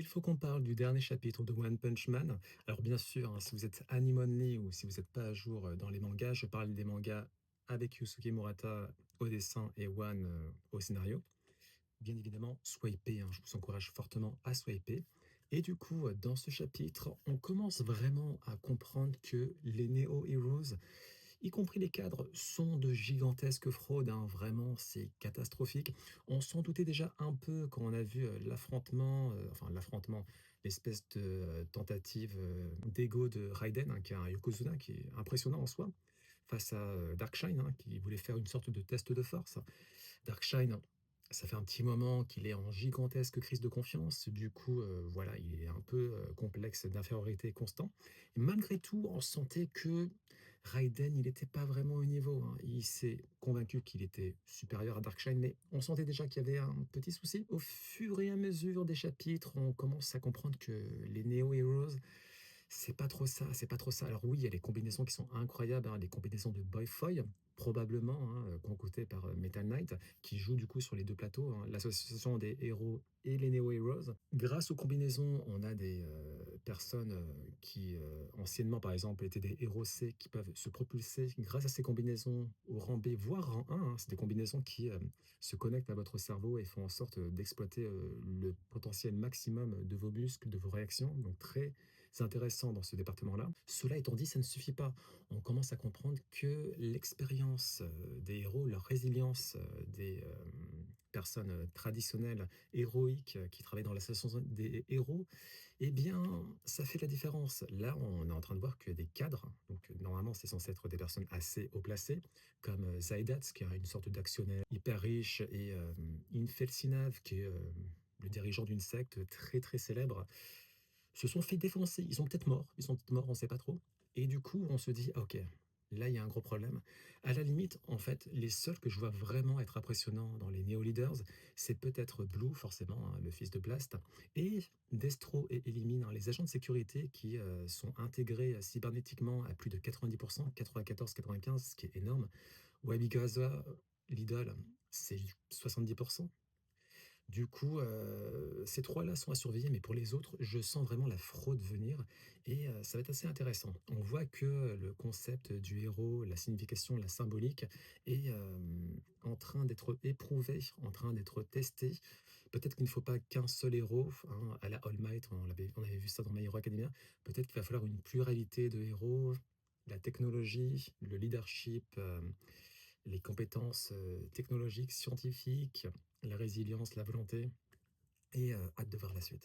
Il faut qu'on parle du dernier chapitre de One Punch Man. Alors bien sûr, hein, si vous êtes anime only ou si vous n'êtes pas à jour dans les mangas, je parle des mangas avec Yusuke Murata au dessin et One au scénario. Bien évidemment, swipez, hein, je vous encourage fortement à swiper. Et du coup, dans ce chapitre, on commence vraiment à comprendre que les Neo Heroes, y compris les cadres, sont de gigantesques fraudes, hein. Vraiment, c'est catastrophique. On s'en doutait déjà un peu quand on a vu l'affrontement, l'espèce de tentative d'ego de Raiden, hein, qui est un Yokozuna, qui est impressionnant en soi, face à Darkshine, hein, qui voulait faire une sorte de test de force. Darkshine, ça fait un petit moment qu'il est en gigantesque crise de confiance. Du coup, voilà, il est un peu, complexe d'infériorité constant. Et malgré tout, on sentait que Raiden, il était pas vraiment au niveau, hein. Il s'est convaincu qu'il était supérieur à Darkshine, mais on sentait déjà qu'il y avait un petit souci. Au fur et à mesure des chapitres, on commence à comprendre que les Neo Heroes, c'est pas trop ça, c'est pas trop ça. Alors oui, il y a les combinaisons qui sont incroyables, hein, les combinaisons de Boy Foy, probablement, hein, concoctées par, Metal Knight, qui joue du coup sur les 2 plateaux, hein, l'association des héros et les Neo Heroes. Grâce aux combinaisons, on a des, personnes, qui, anciennement par exemple étaient des héros C qui peuvent se propulser grâce à ces combinaisons au rang B, voire rang 1, hein. C'est des combinaisons qui, se connectent à votre cerveau et font en sorte, d'exploiter, le potentiel maximum de vos muscles, de vos réactions, donc très intéressant dans ce département-là. Cela étant dit, ça ne suffit pas. On commence à comprendre que l'expérience, des héros, leur résilience, des, personnes, traditionnelles, héroïques, qui travaillent dans l'association des héros, eh bien, ça fait la différence. Là, on est en train de voir que des cadres, donc normalement, c'est censé être des personnes assez haut placées, comme, Zaidat, qui est une sorte d'actionnaire hyper riche et Infelsinave, qui est, le dirigeant d'une secte très, très célèbre, se sont fait défoncer. Ils sont peut-être morts, on ne sait pas trop. Et du coup, on se dit: «Ah OK, là, il y a un gros problème». À la limite, en fait, les seuls que je vois vraiment être impressionnants dans les Neo Leaders, c'est peut-être Blue, forcément, hein, le fils de Blast, et Destro et Elimine, hein, les agents de sécurité qui, sont intégrés, cybernétiquement à plus de 90, 94-95, ce qui est énorme. Wabigaza, l'idole, c'est 70. Du coup, ces 3 là sont à surveiller, mais pour les autres, je sens vraiment la fraude venir et ça va être assez intéressant. On voit que le concept du héros, la signification, la symbolique est, en train d'être éprouvé, en train d'être testé. Peut-être qu'il ne faut pas qu'un seul héros, hein, à la All Might, on avait vu ça dans My Hero Academia. Peut-être qu'il va falloir une pluralité de héros, la technologie, le leadership, les compétences, technologiques, scientifiques, la résilience, la volonté et hâte de voir la suite.